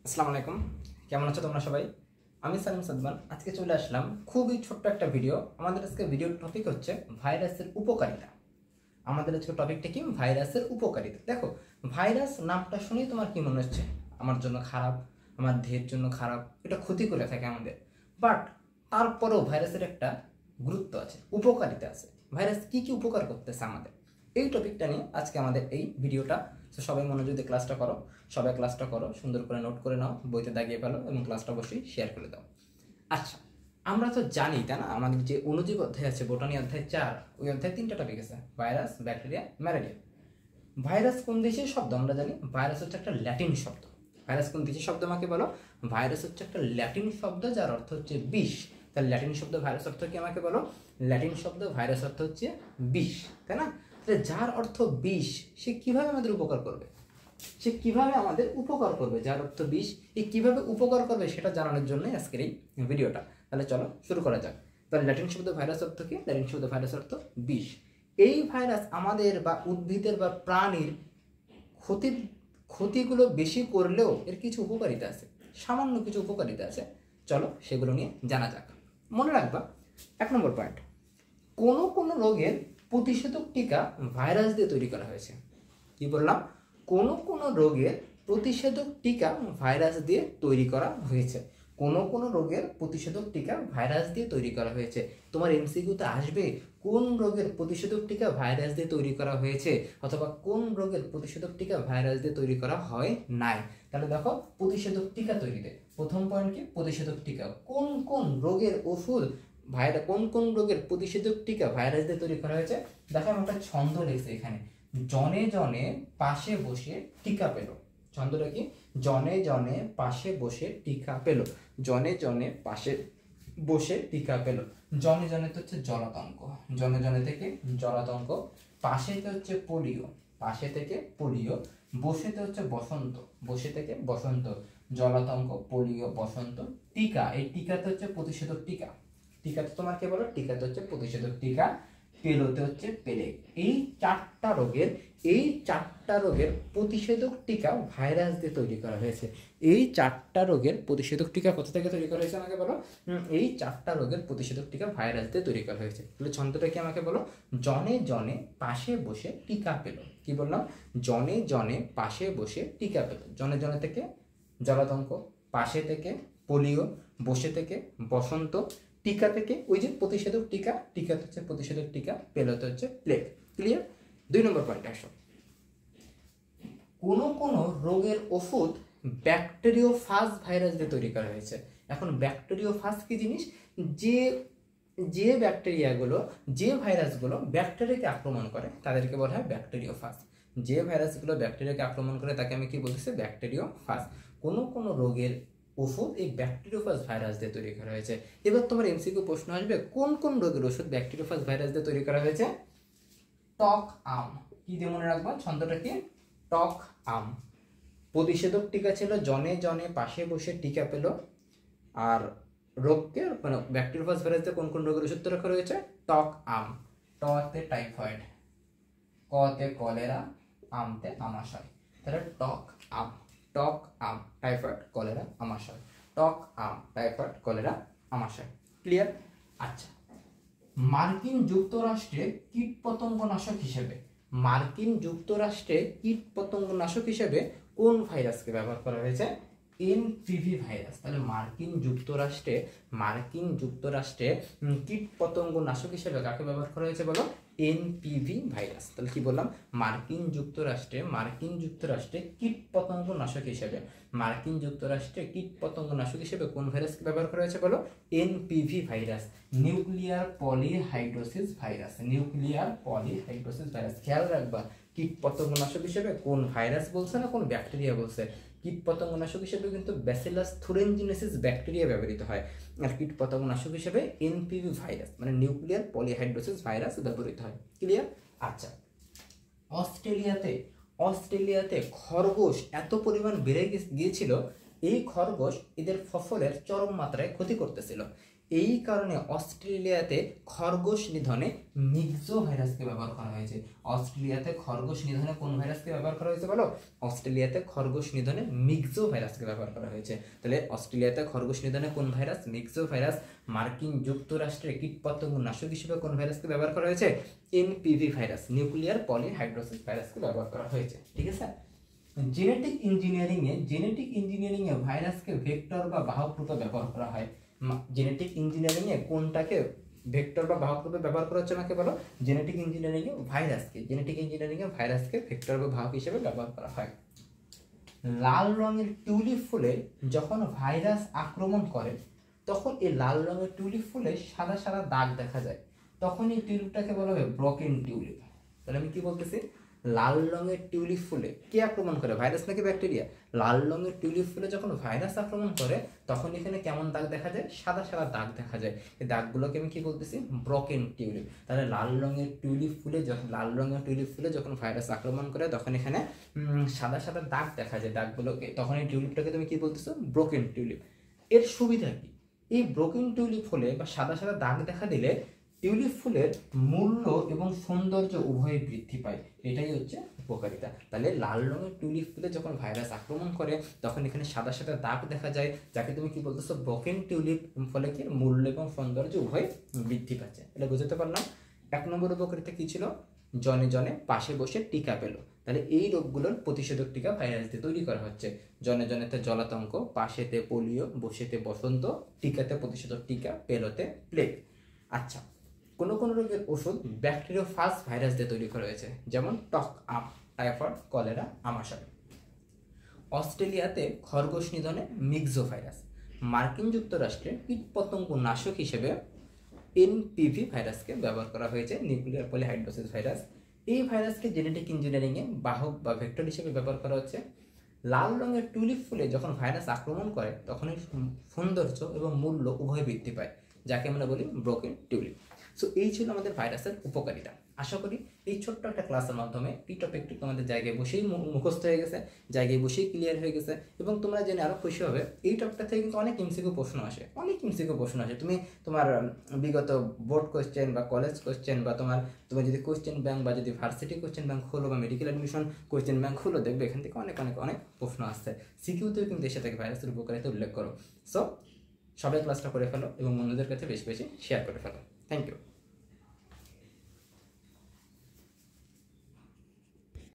আসসালামু আলাইকুম, কেমন আছো তোমরা সবাই? আমি সালিম সাদমান। আজকে চলে আসলাম খুবই ছোট্ট একটা ভিডিও। আমাদের আজকে ভিডিওর টপিক হচ্ছে ভাইরাসের উপকারিতা। আমাদের আজকে টপিকটা কি? ভাইরাসের উপকারিতা। দেখো, ভাইরাস নামটা শুনেই তোমার কি মনে হচ্ছে? আমার জন্য খারাপ, আমার দেহের জন্য খারাপ, এটা ক্ষতি করে থাকে আমাদের। বাট তারপরেও ভাইরাসের একটা গুরুত্ব আছে, উপকারিতা আছে। ভাইরাস কি কি উপকার করতেছে আমাদের, এই টপিকটা নিয়ে আজকে আমাদের এই ভিডিওটা। তো সবাই মনোযোগ দিয়ে ক্লাসটা করো, সবাই ক্লাসটা করো, সুন্দর করে নোট করে নাও, বইতে দাগিয়ে ফেলো এবং ক্লাসটা অবশ্যই শেয়ার করে দাও। আচ্ছা, আমরা তো জানি তাই না, আমাদের যে অণুজীব অধ্যায় আছে, বোটানি অধ্যায় 4, ওই অধ্যায় 3টা টপিক আছে, ভাইরাস, ব্যাকটেরিয়া, ম্যালেরিয়া। ভাইরাস কোন দেশের শব্দ আমরা জানি? ভাইরাস হচ্ছে একটা ল্যাটিন শব্দ। ভাইরাস কোন দেশের শব্দ আমাকে বলো? ভাইরাস হচ্ছে একটা ল্যাটিন শব্দ যার অর্থ হচ্ছে বিষ। তাহলে ল্যাটিন শব্দ ভাইরাস অর্থ কি আমাকে বলো? ল্যাটিন শব্দ ভাইরাস অর্থ হচ্ছে বিষ, তাই না? তাহলে যার অর্থ বিষ, সে কিভাবে আমাদের উপকার করবে? সে কিভাবে আমাদের উপকার করবে? যার অর্থ বিষ, এই কিভাবে উপকার করবে সেটা জানানোর জন্যই আজকের এই ভিডিওটা। তাহলে চলো শুরু করা যাক। তাহলে ল্যাটিন শব্দ ভাইরাস অর্থ কি? ল্যাটিন শব্দ ভাইরাস অর্থ বিষ। এই ভাইরাস আমাদের বা উদ্ভিদের বা প্রাণীর ক্ষতি ক্ষতিগুলো বেশি করলেও এর কিছু উপকারিতা আছে, সামান্য কিছু উপকারিতা আছে। চলো সেগুলো নিয়ে জানা যাক। মনে রাখবা, 1 নম্বর পয়েন্ট, কোনো কোনো রোগের প্রতিষেধক টিকা ভাইরাস দিয়ে তৈরি করা হয়েছে। কি বললাম? কোনো কোনো রোগের প্রতিষেধক টিকা ভাইরাস দিয়ে তৈরি করা হয়েছে। কোনো কোনো রোগের প্রতিষেধক টিকা ভাইরাস দিয়ে তৈরি করা হয়েছে। তোমার এমসিকিউতে আসবে কোন রোগের প্রতিষেধক টিকা ভাইরাস দিয়ে তৈরি করা হয়েছে, অথবা কোন রোগের প্রতিষেধক টিকা ভাইরাস দিয়ে তৈরি করা হয় নাই। তাহলে দেখো, প্রতিষেধক টিকা তৈরিতে প্রথম পয়েন্ট কি? প্রতিষেধক টিকা। কোন কোন রোগের ওষুধ কোন কোন রোগের প্রতিষেধক টিকা ভাইরাস দিয়ে তৈরি করা হয়েছে? দেখো, আমি একটা ছন্দ লিখছি এখানে, জনে জনে পাশে বসে টিকা পেল। ছন্দটা কি? জনে জনে পাশে বসে টিকা পেল। জনে জনে পাশে বসে টিকা পেল। জনে জনে তো হচ্ছে জলাতঙ্ক, জনে জনে থেকে জলাতঙ্ক। পাশেতে হচ্ছে পোলিও, পাশে থেকে পোলিও। বসেতে হচ্ছে বসন্ত, বসে থেকে বসন্ত। জলাতঙ্ক, পোলিও, বসন্ত। টিকা, এই টিকাতে হচ্ছে প্রতিষেধক টিকা। টিকাতে তোমার কে বলো? টিকাতে হচ্ছে প্রতিষেধক টিকা। পেলোতে হচ্ছে পেলেগ। এই চারটা রোগের প্রতিষেধক টিকা ভাইরাস দিয়ে তৈরি করা হয়েছে। এই চারটা রোগের প্রতিষেধক টিকা কোথা থেকে তৈরি করা হয়েছে আমাকে বলো? এই চারটা রোগের প্রতিষেধক টিকা ভাইরাস দিয়ে তৈরি করা হয়েছে। তাহলে ছন্দটা কি আমাকে বলো? জনে জনে পাশে বসে টিকা পেল। কি বললাম? জনে জনে পাশে বসে টিকা পেল। জনে জনে থেকে জলাতঙ্ক, পাশে থেকে পোলিও, বসে থেকে বসন্ত, টিকা থেকে ওই যে প্রতিষেধক টিকা, টিকাতে হচ্ছে প্রতিষেধক টিকা, পেলোতে হচ্ছে প্লেগ। ক্লিয়ার? 2 নম্বর পয়েন্ট আসো, কোনো কোনো রোগের ওষুধ ব্যাকটেরিওফাজ ভাইরাস দিয়ে তৈরি করা হয়েছে। এখন ব্যাকটেরিওফাজ কি জিনিস? যে যে ব্যাকটেরিয়াগুলো, যে ভাইরাসগুলো ব্যাকটেরিয়াকে আক্রমণ করে তাদেরকে বলা হয় ব্যাকটেরিওফাজ। যে ভাইরাসগুলো ব্যাকটেরিয়াকে আক্রমণ করে তাকে আমি কি বলতেছি? ব্যাকটেরিওফাজ। কোনো কোনো রোগের ওষুধ এই ব্যাকটেরিওফাজ ভাইরাস দিয়ে তৈরি করা হয়েছে। এবার তোমার এমসিকিউ প্রশ্ন আসবে, কোন কোন রোগের ওষুধ ব্যাকটেরিওফাজ ভাইরাস দিয়ে তৈরি করা হয়েছে? টক আম। কি দিয়ে মনে রাখবা? ছন্দটা কি? টক আম। প্রতিষেধক টিকা ছিল জনে জনে পাশে বসে টিকা পেল। আর রোগকে মানে ব্যাকটেরিওফাজ ভাইরাস দিয়ে কোন কোন রোগের ওষুধ তৈরি করা হয়েছে? টক আম। টতে টাইফয়েড, কতে কলেরা, আমতে আমাশয়। তাহলে টক আম, টক আম, টাইফয়েড, কলেরা, আমাশয়। টক আম, টাইফয়েড, কলেরা, আমাশয়। ক্লিয়ার? আচ্ছা, মার্কিন যুক্তরাষ্ট্রে কীটপতঙ্গনাশক হিসেবে, মার্কিন যুক্তরাষ্ট্রে কীটপতঙ্গনাশক হিসেবে কোন ভাইরাসকে ব্যবহার করা হয়েছে? NPV virus. তাহলে মার্কিন যুক্তরাষ্ট্রে কীটপতঙ্গনাশক হিসেবে কাকে ব্যবহার করা হয়েছে বলো? NPV virus. তাহলে কি বললাম? মার্কিন যুক্তরাষ্ট্রে কীটপতঙ্গনাশক হিসেবে, মার্কিন যুক্তরাষ্ট্রে কীটপতঙ্গনাশক হিসেবে কোন ভাইরাসকে ব্যবহার করা হয়েছে বলো? NPV virus, nuclear polyhydrosis virus. Nuclear polyhydrosis virus. খেয়াল রাখবা, কীটপতঙ্গনাশক হিসেবে কোন ভাইরাস বলছে না কোন ব্যাকটেরিয়া বলছে। কীটপতঙ্গনাশক হিসেবে কিন্তু ব্যাসিলাস থুরিনজিনেসিস ব্যাকটেরিয়া ব্যবহৃত হয়, আর কীটপতঙ্গনাশক হিসেবে এনপিভি ভাইরাস মানে নিউক্লিয়ার পলিহাইড্রোসিস ভাইরাস ব্যবহৃত হয়। ক্লিয়ার? আচ্ছা, অস্ট্রেলিয়াতে খরগোশ এত পরিমাণ বেড়ে গিয়েছিল, এই খরগোশ এদের ফসলের চরম মাত্রায় ক্ষতি করতেছিল। এই কারণে অস্ট্রেলিয়াতে খরগোশ নিধনে মিক্সো ভাইরাসকে ব্যবহার করা হয়েছে। অস্ট্রেলিয়াতে খরগোশ নিধনে কোন ভাইরাসকে ব্যবহার করা হয়েছে বলো? অস্ট্রেলিয়াতে খরগোশ নিধনে মিক্সো ভাইরাসকে ব্যবহার করা হয়েছে। তাহলে অস্ট্রেলিয়াতে খরগোশ নিধনে কোন ভাইরাস? Myxo virus. মার্কিন যুক্তরাষ্ট্রে কীটপতঙ্গ নাশক হিসেবে কোন ভাইরাসকে ব্যবহার করা হয়েছে? এনপিভি ভাইরাস, নিউক্লিয়ার পলিহাইড্রোসিস ভাইরাসকে ব্যবহার করা হয়েছে। ঠিক আছে। জেনেটিক ইঞ্জিনিয়ারিংয়ে ভাইরাসকে ভেক্টর বা বাহক রূপে ব্যবহার করা হয়। জেনেটিক ইঞ্জিনিয়ারিংয়ে কোনটাকে ভেক্টর বা বাহক রূপে ব্যবহার করা হচ্ছে আমাকে বলো? জেনেটিক ইঞ্জিনিয়ারিংয়ে ভাইরাসকে ভেক্টর বা বাহক হিসেবে ব্যবহার করা হয়। লাল রঙের টিউলিপ ফুলে যখন ভাইরাস আক্রমণ করে তখন এই লাল রঙের টিউলিপ ফুলে সাদা সাদা দাগ দেখা যায়, তখন এই টিউলিপটাকে বলা হয় ব্রোকেন টিউলিপ। তাহলে আমি কি বলতেছি? লাল রঙের টিউলিপ ফুলে কে আক্রমণ করে? ভাইরাস নাকি ব্যাকটেরিয়া? লাল রঙের টিউলিপ ফুলে যখন ভাইরাস আক্রমণ করে তখন এখানে কেমন দাগ দেখা যায়? সাদা সাদা দাগ দেখা যায়। এই দাগগুলোকে আমি কি বলতেছি? Broken tulip. তাহলে লাল রঙের টিউলিপ ফুলে যখন ভাইরাস আক্রমণ করে তখন এখানে সাদা সাদা দাগ দেখা যায়, দাগগুলোকে তখন এই টিউলিপটাকে তুমি কি বলতেছো? Broken tulip. এর সুবিধা কি? এই ব্রোকেন টিউলিপ ফুলে বা সাদা সাদা দাগ দেখা দিলে টিউলিপ ফুলের মূল্য এবং সৌন্দর্য উভয়ই বৃদ্ধি পায়, এটাই হচ্ছে উপকারিতা। তাহলে লাল রঙের টিউলিপ ফুলে যখন ভাইরাস আক্রমণ করে তখন এখানে সাদা সাদা দাগ দেখা যায়, যাকে তুমি কি বলতেছো? Broken tulip. ফলে কি মূল্য এবং সৌন্দর্য উভয় বৃদ্ধি পাচ্ছে। এটা বুঝতে পারলাম। 1 নম্বর উপকারিতা কি ছিল? জনে জনে পাশে বসে টিকা পেল। তাহলে এই রোগগুলোর প্রতিষেধক টিকা ভাইরাস দিয়ে তৈরি করা হচ্ছে। জনে জনেতে জলাতঙ্ক, পাশেতে পোলিও, বসেতে বসন্ত, টিকাতে প্রতিষেধক টিকা, পেলোতে প্লেগ। আচ্ছা, কোনো কোনো রোগের ওষুধ ব্যাকটেরিওফাজ ভাইরাস দিয়ে তৈরি করা হয়েছে, যেমন টক আপ, টাইফয়েড, কলেরা, আমাশয়। অস্ট্রেলিয়াতে খরগোশ নিধনে মিক্সো ভাইরাস। মার্কিন যুক্তরাষ্ট্রে কীটপতঙ্গ নাশক হিসেবে এনপিভি ভাইরাসকে ব্যবহার করা হয়েছে, নিউক্লিয়ার পলিহাইড্রোসিস ভাইরাস। এই ভাইরাসকে জেনেটিক ইঞ্জিনিয়ারিংয়ে বাহক বা ভেক্টর হিসেবে ব্যবহার করা হচ্ছে। লাল রঙের টিউলিপ ফুলে যখন ভাইরাস আক্রমণ করে তখনই সৌন্দর্য এবং মূল্য উভয় বৃদ্ধি পায়, যাকে আমরা বলি ব্রোকেন টিউলিপ। সো এই ছিল আমাদের ভাইরাসের উপকারিতা। আশা করি এই ছোট্ট একটা ক্লাসের মাধ্যমে এই টপিকটি তোমাদের জায়গায় বসেই মুখস্থ হয়ে গেছে, জায়গায় বসেই ক্লিয়ার হয়ে গেছে, এবং তোমরা জেনে আরও খুশি হবে এই টপিকটা থেকে কিন্তু অনেক এমসিকিউ প্রশ্ন আসে। তুমি তোমার বিগত বোর্ড কোয়েশ্চেন বা কলেজ কোয়েশ্চেন বা তোমার যদি কোয়েশ্চেন ব্যাংক বা যদি ভার্সিটি কোয়েশ্চেন ব্যাংক খোলো বা মেডিকেল অ্যাডমিশন কোয়েশ্চেন ব্যাংক খোলো, দেখবে এখান থেকে অনেক অনেক অনেক প্রশ্ন আসছে। সিকিউতেও কিন্তু এসে থাকে ভাইরাসের উপকারিতা উল্লেখ করো। সো সবাই ক্লাসটা করে ফেলো এবং বন্ধুদের কাছে বেশি বেশি শেয়ার করে ফেলো। Thank you.